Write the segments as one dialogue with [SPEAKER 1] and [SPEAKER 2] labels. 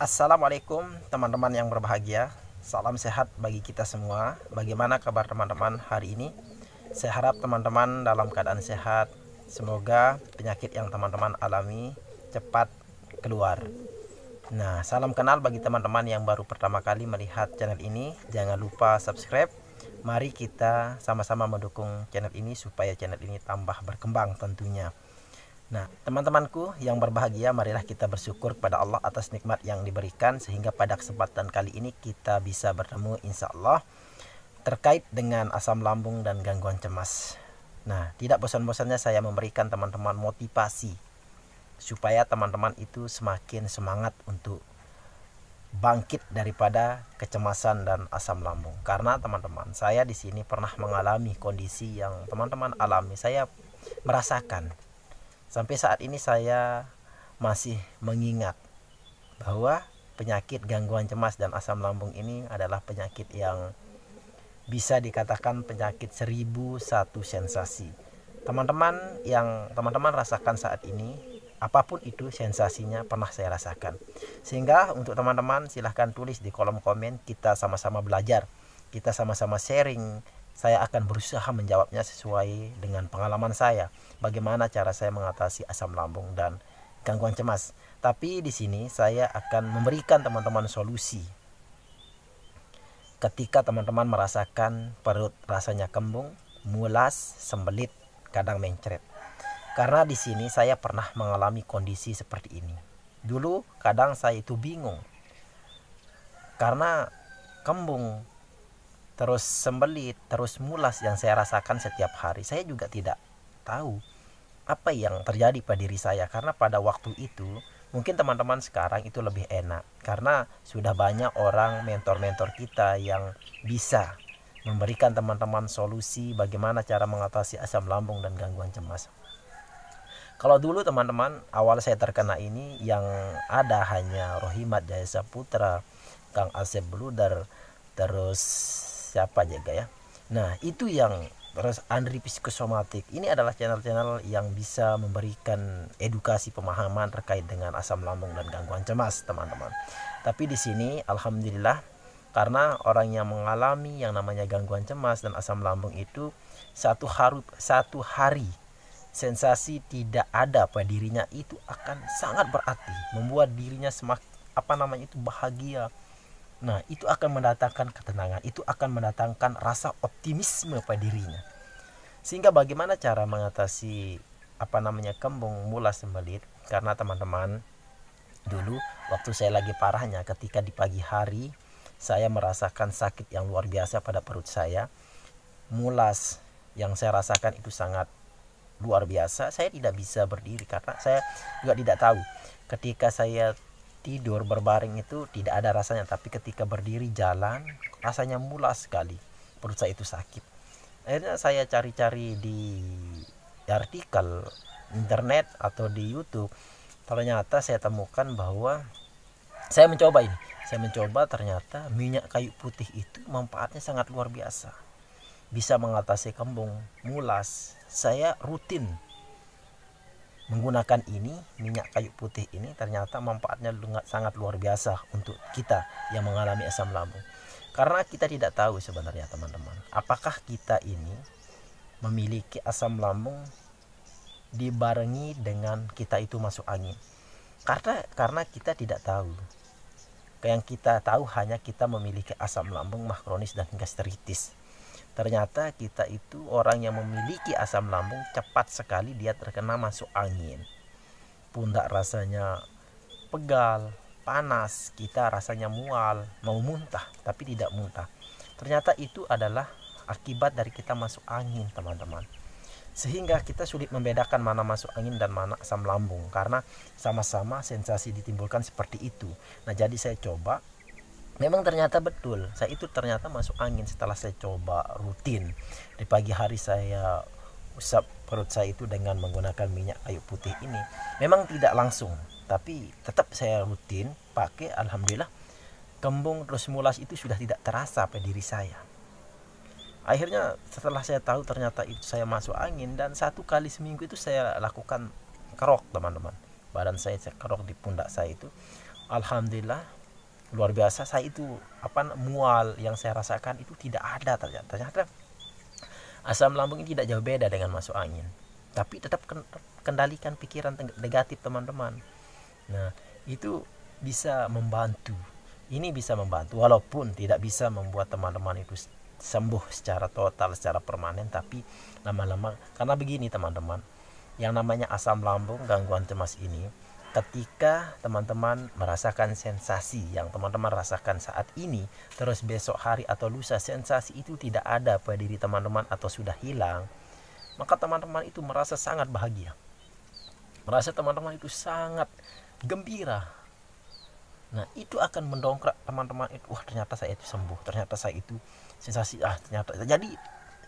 [SPEAKER 1] Assalamualaikum teman-teman yang berbahagia. Salam sehat bagi kita semua. Bagaimana kabar teman-teman hari ini? Saya harap teman-teman dalam keadaan sehat. Semoga penyakit yang teman-teman alami cepat keluar. Nah, salam kenal bagi teman-teman yang baru pertama kali melihat channel ini. Jangan lupa subscribe. Mari kita sama-sama mendukung channel ini supaya channel ini tambah berkembang tentunya. Nah, teman-temanku yang berbahagia, marilah kita bersyukur kepada Allah atas nikmat yang diberikan sehingga pada kesempatan kali ini kita bisa bertemu insya Allah terkait dengan asam lambung dan gangguan cemas. Nah, tidak bosan-bosannya saya memberikan teman-teman motivasi supaya teman-teman itu semakin semangat untuk bangkit daripada kecemasan dan asam lambung. Karena teman-teman, saya di sini pernah mengalami kondisi yang teman-teman alami. Saya merasakan. Sampai saat ini saya masih mengingat bahwa penyakit gangguan cemas dan asam lambung ini adalah penyakit yang bisa dikatakan penyakit 1001 sensasi. Teman-teman yang teman-teman rasakan saat ini, apapun itu sensasinya pernah saya rasakan. Sehingga untuk teman-teman silahkan tulis di kolom komen, kita sama-sama belajar, kita sama-sama sharing. Saya akan berusaha menjawabnya sesuai dengan pengalaman saya. Bagaimana cara saya mengatasi asam lambung dan gangguan cemas. Tapi di sini saya akan memberikan teman-teman solusi. Ketika teman-teman merasakan perut rasanya kembung, mulas, sembelit, kadang mencret. Karena di sini saya pernah mengalami kondisi seperti ini. Dulu kadang saya itu bingung. Karena kembung, terus sembelit, terus mulas yang saya rasakan setiap hari. Saya juga tidak tahu apa yang terjadi pada diri saya. Karena pada waktu itu, mungkin teman-teman sekarang itu lebih enak. Karena sudah banyak orang mentor-mentor kita yang bisa memberikan teman-teman solusi bagaimana cara mengatasi asam lambung dan gangguan cemas. Kalau dulu teman-teman, awal saya terkena ini yang ada hanya Rohimat Jaya Saputra, Kang Asep Bluder, terus siapa jaga ya. Nah, itu yang terus Andri Psikosomatik. Ini adalah channel-channel yang bisa memberikan edukasi pemahaman terkait dengan asam lambung dan gangguan cemas, teman-teman. Tapi di sini alhamdulillah karena orang yang mengalami yang namanya gangguan cemas dan asam lambung itu satu hari sensasi tidak ada pada dirinya itu akan sangat berarti, membuat dirinya semakin bahagia. Nah, itu akan mendatangkan ketenangan, itu akan mendatangkan rasa optimisme pada dirinya. Sehingga bagaimana cara mengatasi kembung, mulas, sembelit? Karena teman-teman, dulu waktu saya lagi parahnya ketika di pagi hari saya merasakan sakit yang luar biasa pada perut saya. Mulas yang saya rasakan itu sangat luar biasa. Saya tidak bisa berdiri karena saya juga tidak tahu. Ketika saya tidur berbaring itu tidak ada rasanya, tapi ketika berdiri jalan rasanya mulas sekali, perut saya itu sakit. Akhirnya saya cari-cari di artikel internet atau di YouTube, ternyata saya temukan bahwa saya mencoba ternyata minyak kayu putih itu manfaatnya sangat luar biasa, bisa mengatasi kembung, mulas. Saya rutin menggunakan ini, minyak kayu putih ini, ternyata manfaatnya sangat luar biasa untuk kita yang mengalami asam lambung. Karena kita tidak tahu sebenarnya teman-teman, apakah kita ini memiliki asam lambung dibarengi dengan kita itu masuk angin. Karena kita tidak tahu. Yang kita tahu hanya kita memiliki asam lambung mah kronis dan gastritis. Ternyata kita itu orang yang memiliki asam lambung cepat sekali dia terkena masuk angin. Pundak rasanya pegal, panas, kita rasanya mual, mau muntah tapi tidak muntah. Ternyata itu adalah akibat dari kita masuk angin, teman-teman. Sehingga kita sulit membedakan mana masuk angin dan mana asam lambung karena sama-sama sensasi ditimbulkan seperti itu. Nah, jadi saya coba. Memang ternyata betul, saya itu ternyata masuk angin setelah saya coba rutin. Di pagi hari saya usap perut saya itu dengan menggunakan minyak kayu putih ini. Memang tidak langsung, tapi tetap saya rutin pakai. Alhamdulillah, kembung terus mulas itu sudah tidak terasa pada diri saya. Akhirnya setelah saya tahu ternyata itu saya masuk angin, dan 1 kali seminggu itu saya lakukan kerok, teman-teman. Badan saya kerok di pundak saya itu. Alhamdulillah, luar biasa. Saya itu mual yang saya rasakan itu tidak ada. Ternyata asam lambung ini tidak jauh beda dengan masuk angin, tapi tetap kendalikan pikiran negatif teman-teman. Nah, itu bisa membantu. Ini bisa membantu walaupun tidak bisa membuat teman-teman itu sembuh secara total, secara permanen, tapi lama-lama, karena begini teman-teman, yang namanya asam lambung, gangguan cemas ini, ketika teman-teman merasakan sensasi yang teman-teman rasakan saat ini, terus besok hari atau lusa sensasi itu tidak ada pada diri teman-teman atau sudah hilang, maka teman-teman itu merasa sangat bahagia, merasa teman-teman itu sangat gembira. Nah, itu akan mendongkrak teman-teman itu, wah ternyata saya itu sembuh, ternyata saya itu sensasi, ternyata. Jadi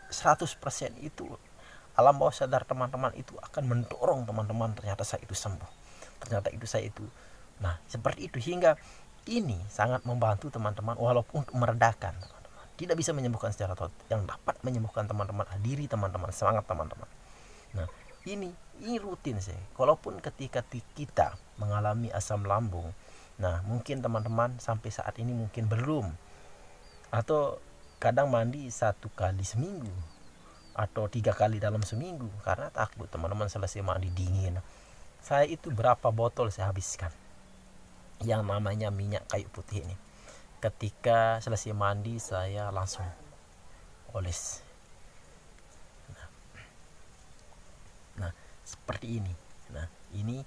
[SPEAKER 1] 100% itu alam bawah sadar teman-teman itu akan mendorong teman-teman, ternyata saya itu sembuh, ternyata itu saya itu. Nah, seperti itu, hingga ini sangat membantu teman-teman, walaupun untuk meredakan teman-teman. Tidak bisa menyembuhkan secara total, yang dapat menyembuhkan teman-teman diri teman-teman, semangat teman-teman. Nah, ini rutin sih. Walaupun ketika kita mengalami asam lambung, nah mungkin teman-teman sampai saat ini mungkin belum, atau kadang mandi 1 kali seminggu atau 3 kali dalam seminggu karena takut teman-teman selesai mandi dingin. Saya itu berapa botol saya habiskan yang namanya minyak kayu putih ini. Ketika selesai mandi saya langsung oles. Nah, seperti ini. Nah, ini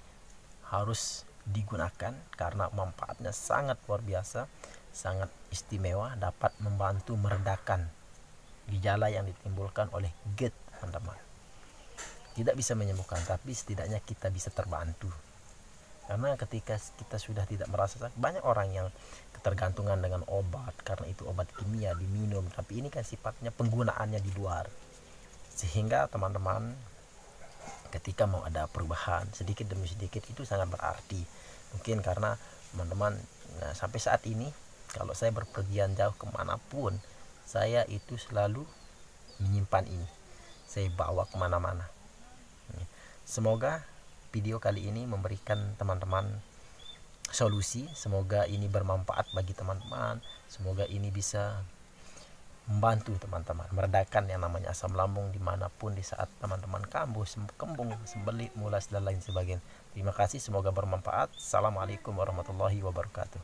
[SPEAKER 1] harus digunakan karena manfaatnya sangat luar biasa, sangat istimewa, dapat membantu meredakan gejala yang ditimbulkan oleh GERD, teman-teman. Tidak bisa menyembuhkan, tapi setidaknya kita bisa terbantu. Karena ketika kita sudah tidak merasa sakit, banyak orang yang ketergantungan dengan obat karena itu obat kimia diminum, tapi ini kan sifatnya penggunaannya di luar. Sehingga teman-teman ketika mau ada perubahan sedikit demi sedikit itu sangat berarti. Mungkin karena teman-teman, nah, sampai saat ini kalau saya berpergian jauh kemanapun, saya itu selalu menyimpan ini, saya bawa kemana-mana. Semoga video kali ini memberikan teman-teman solusi, semoga ini bermanfaat bagi teman-teman, semoga ini bisa membantu teman-teman meredakan yang namanya asam lambung dimanapun di saat teman-teman kambuh, kembung, sembelit, mulas dan lain sebagainya. Terima kasih, semoga bermanfaat. Assalamualaikum warahmatullahi wabarakatuh.